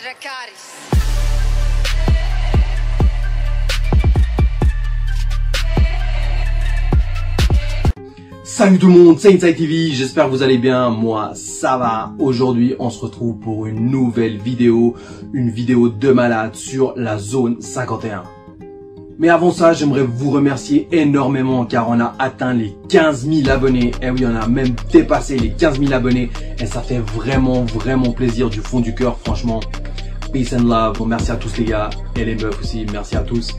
Dracarys. Salut tout le monde, c'est Inside TV, j'espère que vous allez bien, moi ça va. Aujourd'hui on se retrouve pour une nouvelle vidéo, une vidéo de malade sur la zone 51. Mais avant ça, j'aimerais vous remercier énormément car on a atteint les 15 000 abonnés. Et oui, on a même dépassé les 15 000 abonnés et ça fait vraiment plaisir du fond du cœur, franchement. Peace and love, bon, merci à tous les gars et les meufs aussi, merci à tous.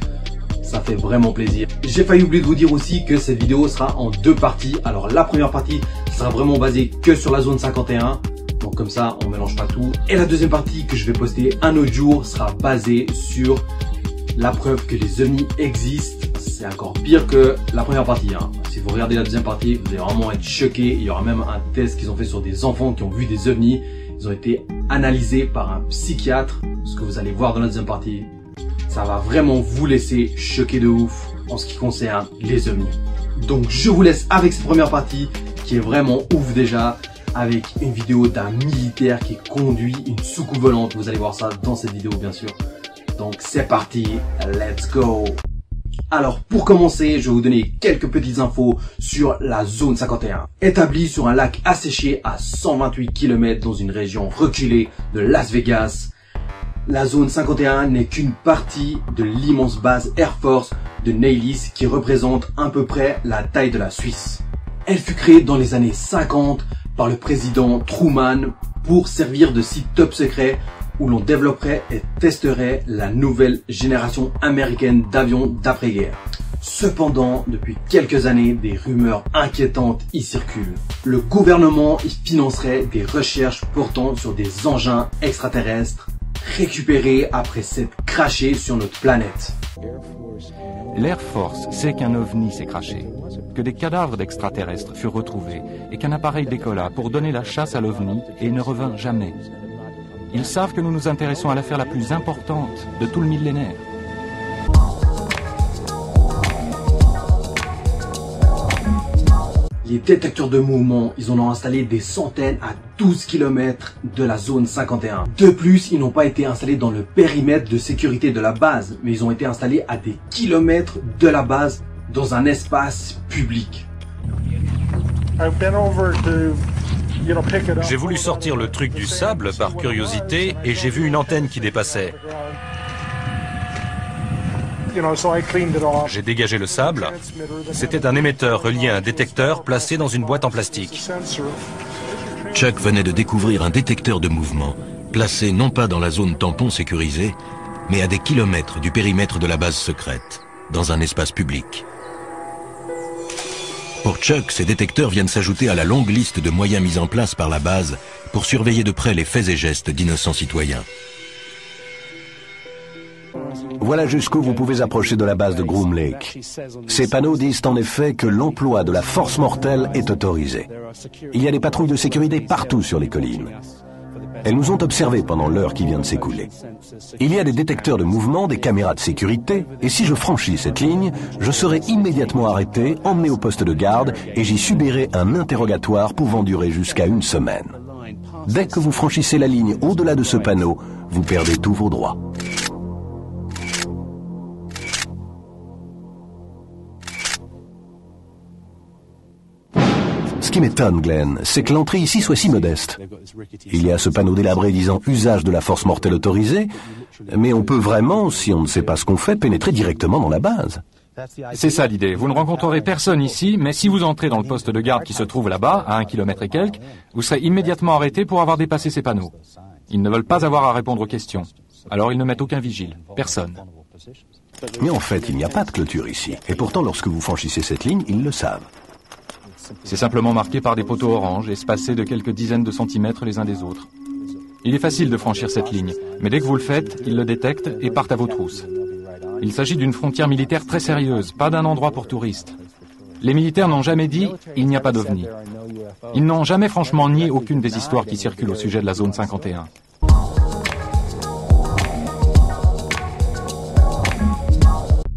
Ça fait vraiment plaisir. J'ai failli oublier de vous dire aussi que cette vidéo sera en deux parties. Alors la première partie sera vraiment basée que sur la zone 51. Donc comme ça, on mélange pas tout. Et la deuxième partie que je vais poster un autre jour sera basée sur la preuve que les ovnis existent. C'est encore pire que la première partie. Si vous regardez la deuxième partie, vous allez vraiment être choqués. Il y aura même un test qu'ils ont fait sur des enfants qui ont vu des ovnis. Ils ont été analysés par un psychiatre. Ce que vous allez voir dans la deuxième partie, ça va vraiment vous laisser choquer de ouf en ce qui concerne les ovnis. Donc je vous laisse avec cette première partie qui est vraiment ouf déjà, avec une vidéo d'un militaire qui conduit une soucoupe volante. Vous allez voir ça dans cette vidéo bien sûr. Donc c'est parti, let's go. Alors pour commencer, je vais vous donner quelques petites infos sur la zone 51. Établie sur un lac asséché à 128 km dans une région reculée de Las Vegas, la zone 51 n'est qu'une partie de l'immense base Air Force de Nellis qui représente à peu près la taille de la Suisse. Elle fut créée dans les années 50 par le président Truman pour servir de site top secret où l'on développerait et testerait la nouvelle génération américaine d'avions d'après-guerre. Cependant, depuis quelques années, des rumeurs inquiétantes y circulent. Le gouvernement y financerait des recherches portant sur des engins extraterrestres récupérés après s'être crashés sur notre planète. L'Air Force sait qu'un ovni s'est crashé, que des cadavres d'extraterrestres furent retrouvés et qu'un appareil décolla pour donner la chasse à l'ovni et ne revint jamais. Ils savent que nous nous intéressons à l'affaire la plus importante de tout le millénaire. Les détecteurs de mouvement, ils en ont installé des centaines à 12 km de la zone 51. De plus, ils n'ont pas été installés dans le périmètre de sécurité de la base, mais ils ont été installés à des kilomètres de la base dans un espace public. J'ai voulu sortir le truc du sable par curiosité et j'ai vu une antenne qui dépassait. J'ai dégagé le sable. C'était un émetteur relié à un détecteur placé dans une boîte en plastique. Chuck venait de découvrir un détecteur de mouvement, placé non pas dans la zone tampon sécurisée, mais à des kilomètres du périmètre de la base secrète, dans un espace public. Pour Chuck, ces détecteurs viennent s'ajouter à la longue liste de moyens mis en place par la base pour surveiller de près les faits et gestes d'innocents citoyens. Voilà jusqu'où vous pouvez approcher de la base de Groom Lake. Ces panneaux disent en effet que l'emploi de la force mortelle est autorisé. Il y a des patrouilles de sécurité partout sur les collines. Elles nous ont observés pendant l'heure qui vient de s'écouler. Il y a des détecteurs de mouvement, des caméras de sécurité, et si je franchis cette ligne, je serai immédiatement arrêté, emmené au poste de garde, et j'y subirai un interrogatoire pouvant durer jusqu'à une semaine. Dès que vous franchissez la ligne au-delà de ce panneau, vous perdez tous vos droits. Ce qui m'étonne, Glenn, c'est que l'entrée ici soit si modeste. Il y a ce panneau délabré disant « Usage de la force mortelle autorisée », mais on peut vraiment, si on ne sait pas ce qu'on fait, pénétrer directement dans la base. C'est ça l'idée. Vous ne rencontrerez personne ici, mais si vous entrez dans le poste de garde qui se trouve là-bas, à 1 km et quelques, vous serez immédiatement arrêté pour avoir dépassé ces panneaux. Ils ne veulent pas avoir à répondre aux questions. Alors ils ne mettent aucun vigile. Personne. Mais en fait, il n'y a pas de clôture ici. Et pourtant, lorsque vous franchissez cette ligne, ils le savent. C'est simplement marqué par des poteaux orange, espacés de quelques dizaines de centimètres les uns des autres. Il est facile de franchir cette ligne, mais dès que vous le faites, ils le détectent et partent à vos trousses. Il s'agit d'une frontière militaire très sérieuse, pas d'un endroit pour touristes. Les militaires n'ont jamais dit « il n'y a pas d'ovni ». Ils n'ont jamais franchement nié aucune des histoires qui circulent au sujet de la zone 51.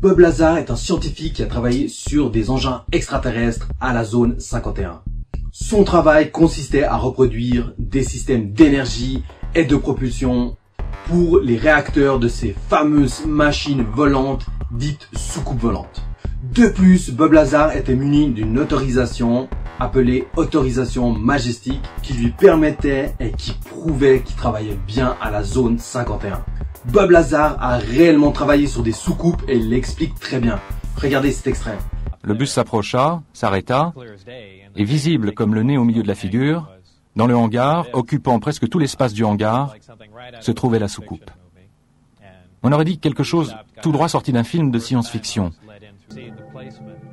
Bob Lazar est un scientifique qui a travaillé sur des engins extraterrestres à la zone 51. Son travail consistait à reproduire des systèmes d'énergie et de propulsion pour les réacteurs de ces fameuses machines volantes dites soucoupes volantes. De plus, Bob Lazar était muni d'une autorisation appelée autorisation majestique qui lui permettait et qui prouvait qu'il travaillait bien à la zone 51. Bob Lazar a réellement travaillé sur des soucoupes et il l'explique très bien. Regardez cet extrait. Le bus s'approcha, s'arrêta, et visible comme le nez au milieu de la figure, dans le hangar, occupant presque tout l'espace du hangar, se trouvait la soucoupe. On aurait dit quelque chose tout droit sorti d'un film de science-fiction.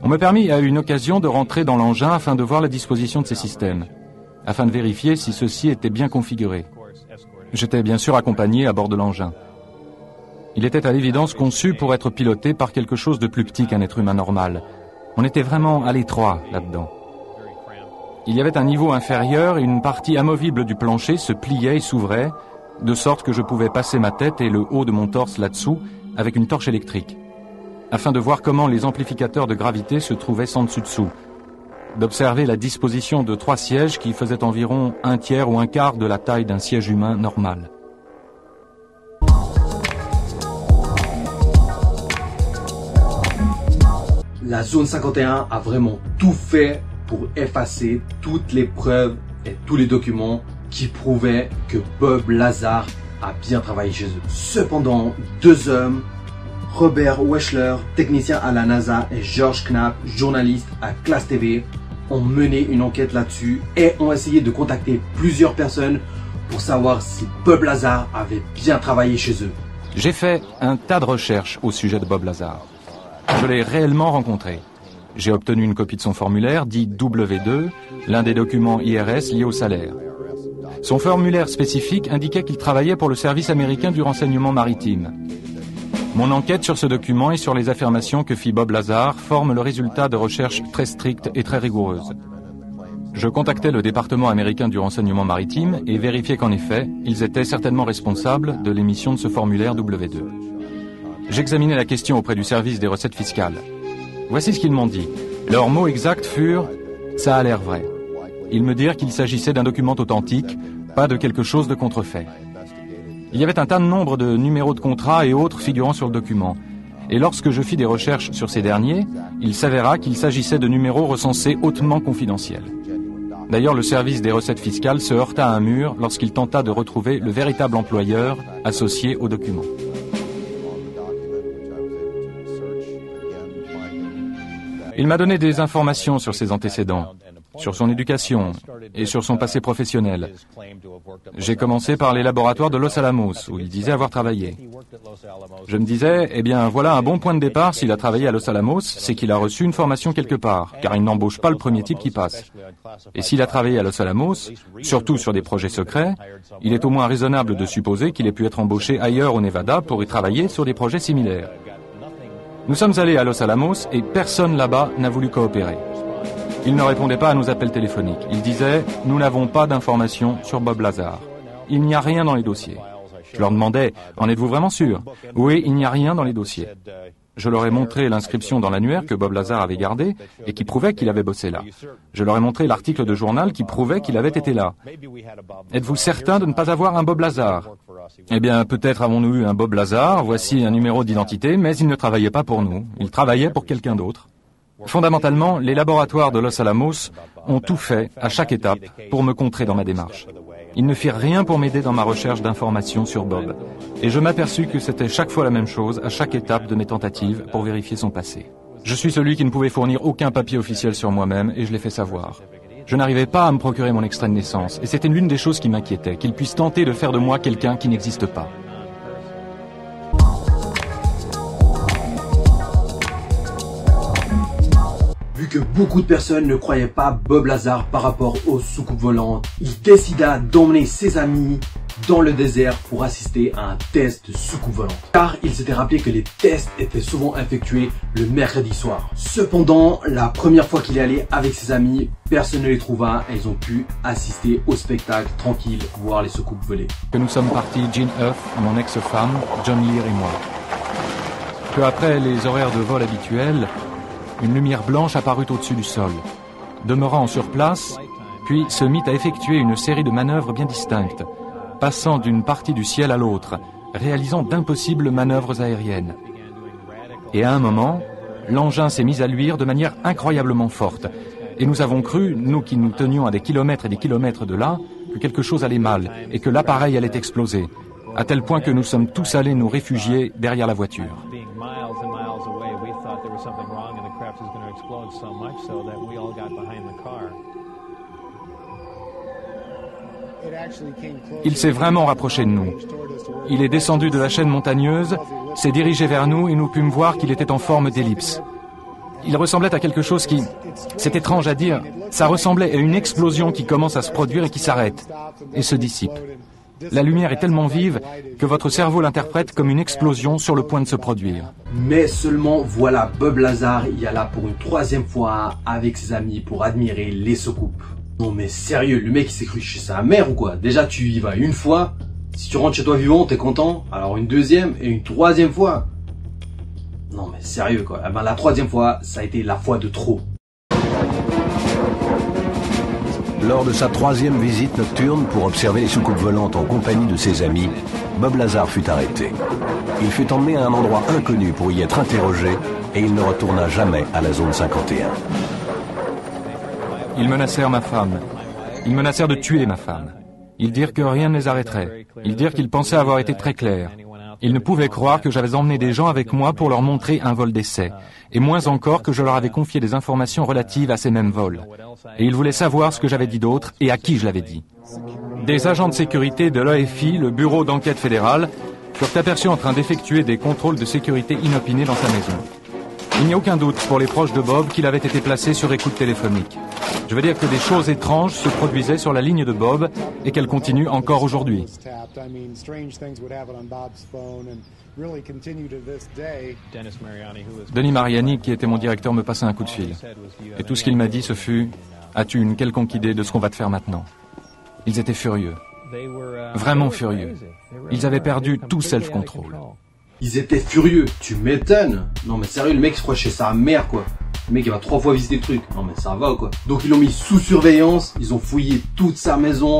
On me permit à une occasion de rentrer dans l'engin afin de voir la disposition de ces systèmes, afin de vérifier si ceux-ci étaient bien configurés. J'étais bien sûr accompagné à bord de l'engin. Il était à l'évidence conçu pour être piloté par quelque chose de plus petit qu'un être humain normal. On était vraiment à l'étroit là-dedans. Il y avait un niveau inférieur et une partie amovible du plancher se pliait et s'ouvrait, de sorte que je pouvais passer ma tête et le haut de mon torse là-dessous avec une torche électrique, afin de voir comment les amplificateurs de gravité se trouvaient sans dessus-dessous, d'observer la disposition de 3 sièges qui faisaient environ 1/3 ou 1/4 de la taille d'un siège humain normal. La zone 51 a vraiment tout fait pour effacer toutes les preuves et tous les documents qui prouvaient que Bob Lazar a bien travaillé chez eux. Cependant, 2 hommes, Robert Weschler, technicien à la NASA, et George Knapp, journaliste à Class TV, ont mené une enquête là-dessus et ont essayé de contacter plusieurs personnes pour savoir si Bob Lazar avait bien travaillé chez eux. J'ai fait un tas de recherches au sujet de Bob Lazar. Je l'ai réellement rencontré. J'ai obtenu une copie de son formulaire, dit W2, l'un des documents IRS liés au salaire. Son formulaire spécifique indiquait qu'il travaillait pour le service américain du renseignement maritime. Mon enquête sur ce document et sur les affirmations que fit Bob Lazar forme le résultat de recherches très strictes et très rigoureuses. Je contactai le département américain du renseignement maritime et vérifiai qu'en effet, ils étaient certainement responsables de l'émission de ce formulaire W2. J'examinai la question auprès du service des recettes fiscales. Voici ce qu'ils m'ont dit. Leurs mots exacts furent « ça a l'air vrai ». Ils me dirent qu'il s'agissait d'un document authentique, pas de quelque chose de contrefait. Il y avait un tas de nombre de numéros de contrat et autres figurant sur le document. Et lorsque je fis des recherches sur ces derniers, il s'avéra qu'il s'agissait de numéros recensés hautement confidentiels. D'ailleurs, le service des recettes fiscales se heurta à un mur lorsqu'il tenta de retrouver le véritable employeur associé au document. Il m'a donné des informations sur ses antécédents, sur son éducation et sur son passé professionnel. J'ai commencé par les laboratoires de Los Alamos, où il disait avoir travaillé. Je me disais, eh bien voilà un bon point de départ s'il a travaillé à Los Alamos, c'est qu'il a reçu une formation quelque part, car il n'embauche pas le premier type qui passe. Et s'il a travaillé à Los Alamos, surtout sur des projets secrets, il est au moins raisonnable de supposer qu'il ait pu être embauché ailleurs au Nevada pour y travailler sur des projets similaires. Nous sommes allés à Los Alamos et personne là-bas n'a voulu coopérer. Ils ne répondaient pas à nos appels téléphoniques. Ils disaient « Nous n'avons pas d'informations sur Bob Lazar. Il n'y a rien dans les dossiers. » Je leur demandais « En êtes-vous vraiment sûr ?»« Oui, il n'y a rien dans les dossiers. » Je leur ai montré l'inscription dans l'annuaire que Bob Lazar avait gardée et qui prouvait qu'il avait bossé là. Je leur ai montré l'article de journal qui prouvait qu'il avait été là. « Êtes-vous certain de ne pas avoir un Bob Lazar ?»« Eh bien, peut-être avons-nous eu un Bob Lazar, voici un numéro d'identité, mais il ne travaillait pas pour nous. Il travaillait pour quelqu'un d'autre. » Fondamentalement, les laboratoires de Los Alamos ont tout fait, à chaque étape, pour me contrer dans ma démarche. Ils ne firent rien pour m'aider dans ma recherche d'informations sur Bob. Et je m'aperçus que c'était chaque fois la même chose, à chaque étape de mes tentatives pour vérifier son passé. Je suis celui qui ne pouvait fournir aucun papier officiel sur moi-même, et je l'ai fait savoir. Je n'arrivais pas à me procurer mon extrait de naissance, et c'était l'une des choses qui m'inquiétait, qu'ils puissent tenter de faire de moi quelqu'un qui n'existe pas. Vu que beaucoup de personnes ne croyaient pas Bob Lazar par rapport aux soucoupes volantes, il décida d'emmener ses amis dans le désert pour assister à un test de soucoupe volante. Car il s'était rappelé que les tests étaient souvent effectués le mercredi soir. Cependant, la première fois qu'il est allé avec ses amis, personne ne les trouva et ils ont pu assister au spectacle tranquille, voir les soucoupes voler. Que nous sommes partis, Jean Huff, mon ex-femme, John Lear et moi. Peu après les horaires de vol habituels, une lumière blanche apparut au-dessus du sol, demeurant sur place, puis se mit à effectuer une série de manœuvres bien distinctes, passant d'une partie du ciel à l'autre, réalisant d'impossibles manœuvres aériennes. Et à un moment, l'engin s'est mis à luire de manière incroyablement forte. Et nous avons cru, nous qui nous tenions à des kilomètres et des kilomètres de là, que quelque chose allait mal et que l'appareil allait exploser, à tel point que nous sommes tous allés nous réfugier derrière la voiture. Il s'est vraiment rapproché de nous. Il est descendu de la chaîne montagneuse, s'est dirigé vers nous et nous pûmes voir qu'il était en forme d'ellipse. Il ressemblait à quelque chose qui... C'est étrange à dire, ça ressemblait à une explosion qui commence à se produire et qui s'arrête, et se dissipe. La lumière est tellement vive que votre cerveau l'interprète comme une explosion sur le point de se produire. Mais seulement voilà, Bob Lazar y a là pour une troisième fois avec ses amis pour admirer les soucoupes. Non mais sérieux, le mec il s'est cru chez sa mère ou quoi? Déjà tu y vas une fois, si tu rentres chez toi vivant t'es content, alors une deuxième et une troisième fois. Non mais sérieux quoi, eh ben, la troisième fois ça a été la fois de trop. Lors de sa troisième visite nocturne pour observer les soucoupes volantes en compagnie de ses amis, Bob Lazar fut arrêté. Il fut emmené à un endroit inconnu pour y être interrogé et il ne retourna jamais à la zone 51. Ils menacèrent ma femme. Ils menacèrent de tuer ma femme. Ils dirent que rien ne les arrêterait. Ils dirent qu'ils pensaient avoir été très clairs. Ils ne pouvaient croire que j'avais emmené des gens avec moi pour leur montrer un vol d'essai, et moins encore que je leur avais confié des informations relatives à ces mêmes vols. Et ils voulaient savoir ce que j'avais dit d'autre et à qui je l'avais dit. Des agents de sécurité de l'AFI, le bureau d'enquête fédérale, furent aperçus en train d'effectuer des contrôles de sécurité inopinés dans sa maison. Il n'y a aucun doute pour les proches de Bob qu'il avait été placé sur écoute téléphonique. Je veux dire que des choses étranges se produisaient sur la ligne de Bob et qu'elles continuent encore aujourd'hui. Denis Mariani, qui était mon directeur, me passa un coup de fil. Et tout ce qu'il m'a dit, ce fut « As-tu une quelconque idée de ce qu'on va te faire maintenant ?» Ils étaient furieux. Vraiment furieux. Ils avaient perdu tout self-control. Ils étaient furieux, tu m'étonnes. Non mais sérieux, le mec il se croit chez sa mère quoi. Le mec il va 3 fois visiter le truc. Non mais ça va quoi. Donc ils l'ont mis sous surveillance, ils ont fouillé toute sa maison.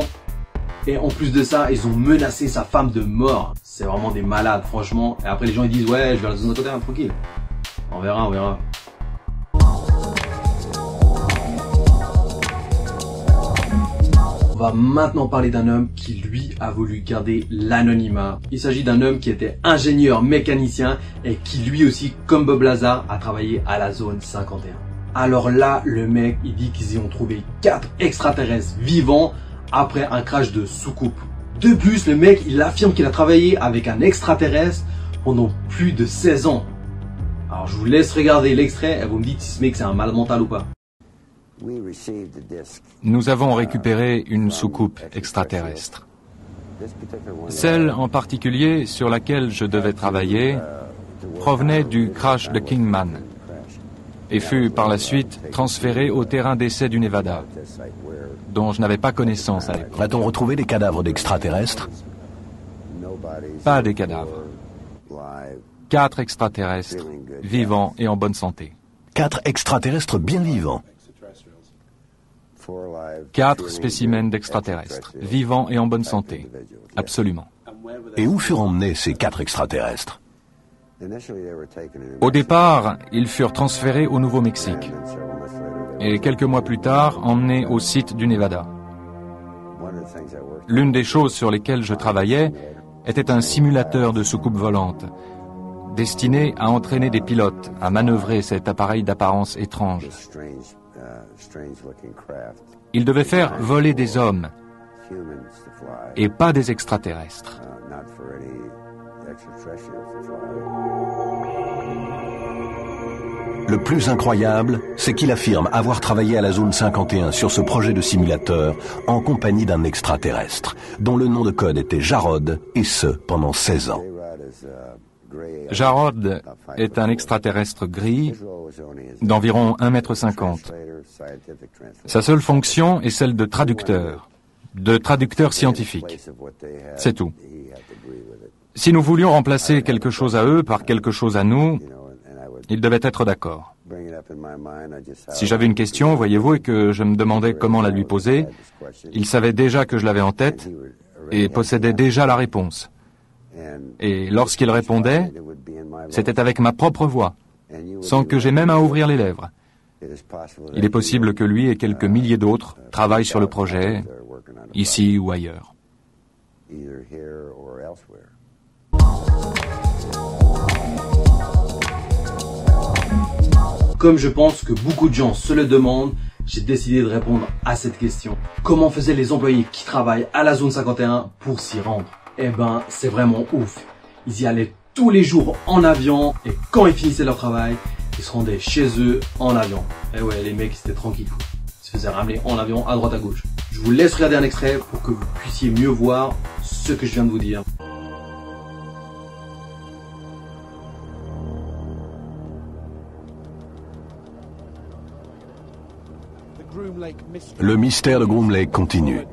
Et en plus de ça, ils ont menacé sa femme de mort. C'est vraiment des malades franchement. Et après les gens ils disent ouais je vais à la zone de côté, tranquille. On verra, on verra. On va maintenant parler d'un homme qui, lui, a voulu garder l'anonymat. Il s'agit d'un homme qui était ingénieur mécanicien et qui, lui aussi, comme Bob Lazar, a travaillé à la zone 51. Alors là, le mec, il dit qu'ils y ont trouvé 4 extraterrestres vivants après un crash de soucoupe. De plus, le mec, il affirme qu'il a travaillé avec un extraterrestre pendant plus de 16 ans. Alors, je vous laisse regarder l'extrait et vous me dites si ce mec, c'est un mal mental ou pas. Nous avons récupéré une soucoupe extraterrestre. Celle en particulier sur laquelle je devais travailler provenait du crash de Kingman et fut par la suite transférée au terrain d'essai du Nevada, dont je n'avais pas connaissance à l'époque. A-t-on retrouvé des cadavres d'extraterrestres? Pas des cadavres. 4 extraterrestres, vivants et en bonne santé. 4 extraterrestres bien vivants. 4 spécimens d'extraterrestres, vivants et en bonne santé. Absolument. Et où furent emmenés ces 4 extraterrestres? Au départ, ils furent transférés au Nouveau-Mexique. Et quelques mois plus tard, emmenés au site du Nevada. L'une des choses sur lesquelles je travaillais était un simulateur de soucoupe volante, destiné à entraîner des pilotes à manœuvrer cet appareil d'apparence étrange. Il devait faire voler des hommes et pas des extraterrestres. Le plus incroyable, c'est qu'il affirme avoir travaillé à la zone 51 sur ce projet de simulateur en compagnie d'un extraterrestre, dont le nom de code était Jarod, et ce, pendant 16 ans. Jarod est un extraterrestre gris d'environ 1,50 m. Sa seule fonction est celle de traducteur scientifique. C'est tout. Si nous voulions remplacer quelque chose à eux par quelque chose à nous, ils devaient être d'accord. Si j'avais une question, voyez-vous, et que je me demandais comment la lui poser, il savait déjà que je l'avais en tête et possédait déjà la réponse. Et lorsqu'il répondait, c'était avec ma propre voix, sans que j'aie même à ouvrir les lèvres. Il est possible que lui et quelques milliers d'autres travaillent sur le projet, ici ou ailleurs. Comme je pense que beaucoup de gens se le demandent, j'ai décidé de répondre à cette question. Comment faisaient les employés qui travaillent à la zone 51 pour s'y rendre? Eh ben, c'est vraiment ouf. Ils y allaient tous les jours en avion et quand ils finissaient leur travail, ils se rendaient chez eux en avion. Et ouais, les mecs, c'était tranquille. Ils se faisaient ramener en avion à droite à gauche. Je vous laisse regarder un extrait pour que vous puissiez mieux voir ce que je viens de vous dire. Le mystère de Groom Lake continue.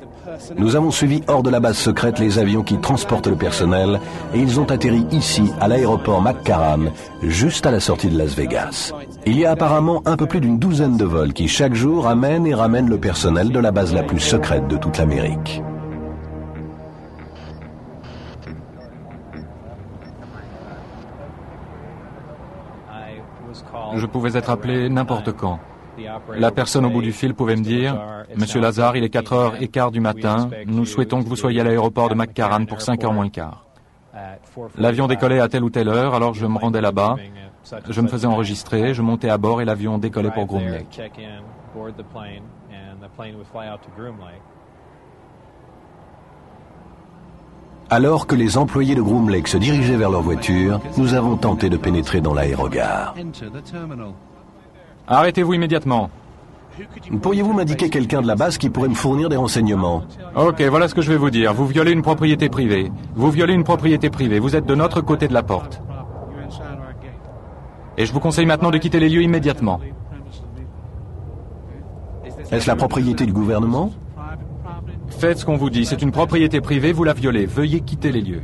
Nous avons suivi hors de la base secrète les avions qui transportent le personnel et ils ont atterri ici, à l'aéroport McCarran, juste à la sortie de Las Vegas. Il y a apparemment un peu plus d'une douzaine de vols qui chaque jour amènent et ramènent le personnel de la base la plus secrète de toute l'Amérique. Je pouvais être appelé n'importe quand. La personne au bout du fil pouvait me dire « Monsieur Lazar, il est 4h15 du matin, nous souhaitons que vous soyez à l'aéroport de McCarran pour 5h moins le quart. » L'avion décollait à telle ou telle heure, alors je me rendais là-bas, je me faisais enregistrer, je montais à bord et l'avion décollait pour Groom Lake. Alors que les employés de Groom Lake se dirigeaient vers leur voiture, nous avons tenté de pénétrer dans l'aérogare. Arrêtez-vous immédiatement. Pourriez-vous m'indiquer quelqu'un de la base qui pourrait me fournir des renseignements? Ok, voilà ce que je vais vous dire. Vous violez une propriété privée. Vous violez une propriété privée. Vous êtes de notre côté de la porte. Et je vous conseille maintenant de quitter les lieux immédiatement. Est-ce la propriété du gouvernement? Faites ce qu'on vous dit. C'est une propriété privée, vous la violez. Veuillez quitter les lieux.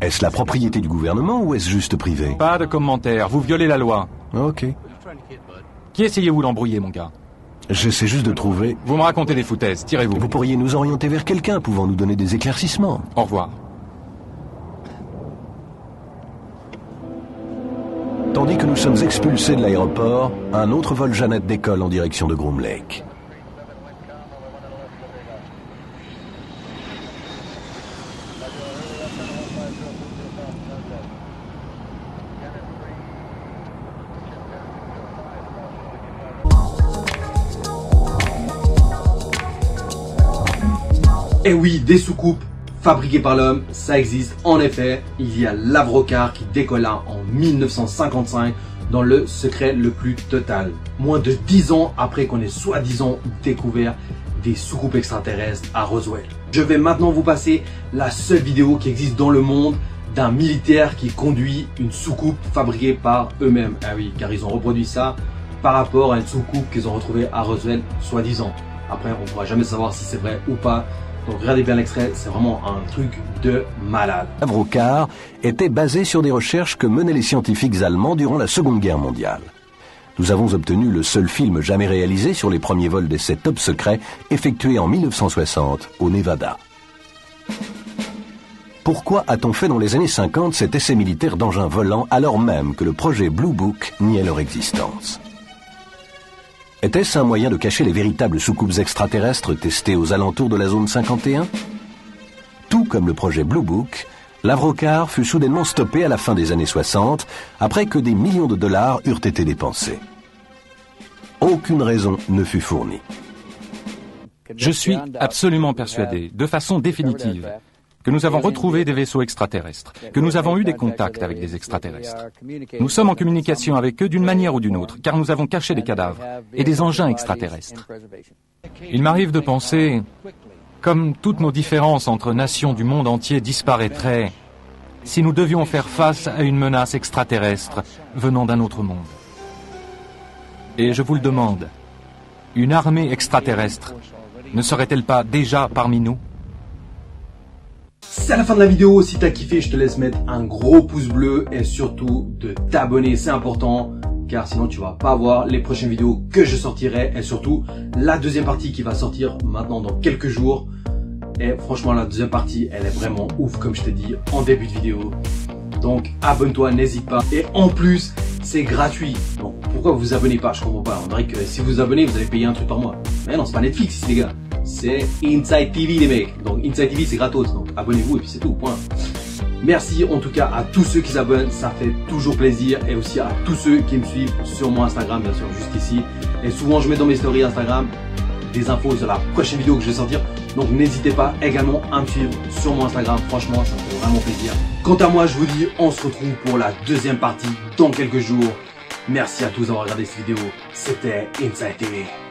Est-ce la propriété du gouvernement ou est-ce juste privé? Pas de commentaires. Vous violez la loi. Ok. Qui essayez-vous d'embrouiller, mon gars? J'essaie juste de trouver... Vous me racontez des foutaises. Tirez-vous. Vous pourriez nous orienter vers quelqu'un pouvant nous donner des éclaircissements. Au revoir. Tandis que nous sommes expulsés de l'aéroport, un autre vol Jeannette décolle en direction de Groom Lake. Et oui, des soucoupes fabriquées par l'homme, ça existe en effet. Il y a l'Avrocar qui décolla en 1955 dans le secret le plus total. Moins de 10 ans après qu'on ait soi-disant découvert des soucoupes extraterrestres à Roswell. Je vais maintenant vous passer la seule vidéo qui existe dans le monde d'un militaire qui conduit une soucoupe fabriquée par eux-mêmes. Ah oui, car ils ont reproduit ça par rapport à une soucoupe qu'ils ont retrouvée à Roswell, soi-disant. Après, on ne pourra jamais savoir si c'est vrai ou pas. Donc regardez bien l'extrait, c'est vraiment un truc de malade. L'Avrocar était basé sur des recherches que menaient les scientifiques allemands durant la Seconde Guerre mondiale. Nous avons obtenu le seul film jamais réalisé sur les premiers vols d'essais top secrets effectués en 1960 au Nevada. Pourquoi a-t-on fait dans les années 50 cet essai militaire d'engins volants alors même que le projet Blue Book niait leur existence? Était-ce un moyen de cacher les véritables soucoupes extraterrestres testées aux alentours de la zone 51? Tout comme le projet Blue Book, l'Avrocar fut soudainement stoppé à la fin des années 60 après que des millions de dollars eurent été dépensés. Aucune raison ne fut fournie. Je suis absolument persuadé, de façon définitive, que nous avons retrouvé des vaisseaux extraterrestres, que nous avons eu des contacts avec des extraterrestres. Nous sommes en communication avec eux d'une manière ou d'une autre, car nous avons caché des cadavres et des engins extraterrestres. Il m'arrive de penser, comme toutes nos différences entre nations du monde entier disparaîtraient, si nous devions faire face à une menace extraterrestre venant d'un autre monde. Et je vous le demande, une armée extraterrestre ne serait-elle pas déjà parmi nous ? C'est la fin de la vidéo. Si t'as kiffé, je te laisse mettre un gros pouce bleu et surtout de t'abonner, c'est important car sinon tu vas pas voir les prochaines vidéos que je sortirai et surtout la deuxième partie qui va sortir maintenant dans quelques jours. Et franchement, la deuxième partie, elle est vraiment ouf, comme je t'ai dit en début de vidéo. Donc abonne-toi, n'hésite pas. Et en plus, c'est gratuit. Donc pourquoi vous vous abonnez pas? Je comprends pas. On dirait que si vous vous abonnez, vous allez payer un truc par mois. Mais non, c'est pas Netflix ici, les gars. C'est Inside TV, les mecs. Donc Inside TV, c'est gratos. Donc abonnez-vous et puis c'est tout, point. Merci en tout cas à tous ceux qui s'abonnent, ça fait toujours plaisir. Et aussi à tous ceux qui me suivent sur mon Instagram, bien sûr, juste ici. Et souvent, je mets dans mes stories Instagram des infos sur la prochaine vidéo que je vais sortir. Donc n'hésitez pas également à me suivre sur mon Instagram. Franchement, ça me fait vraiment plaisir. Quant à moi, je vous dis, on se retrouve pour la deuxième partie dans quelques jours. Merci à tous d'avoir regardé cette vidéo. C'était Inside TV.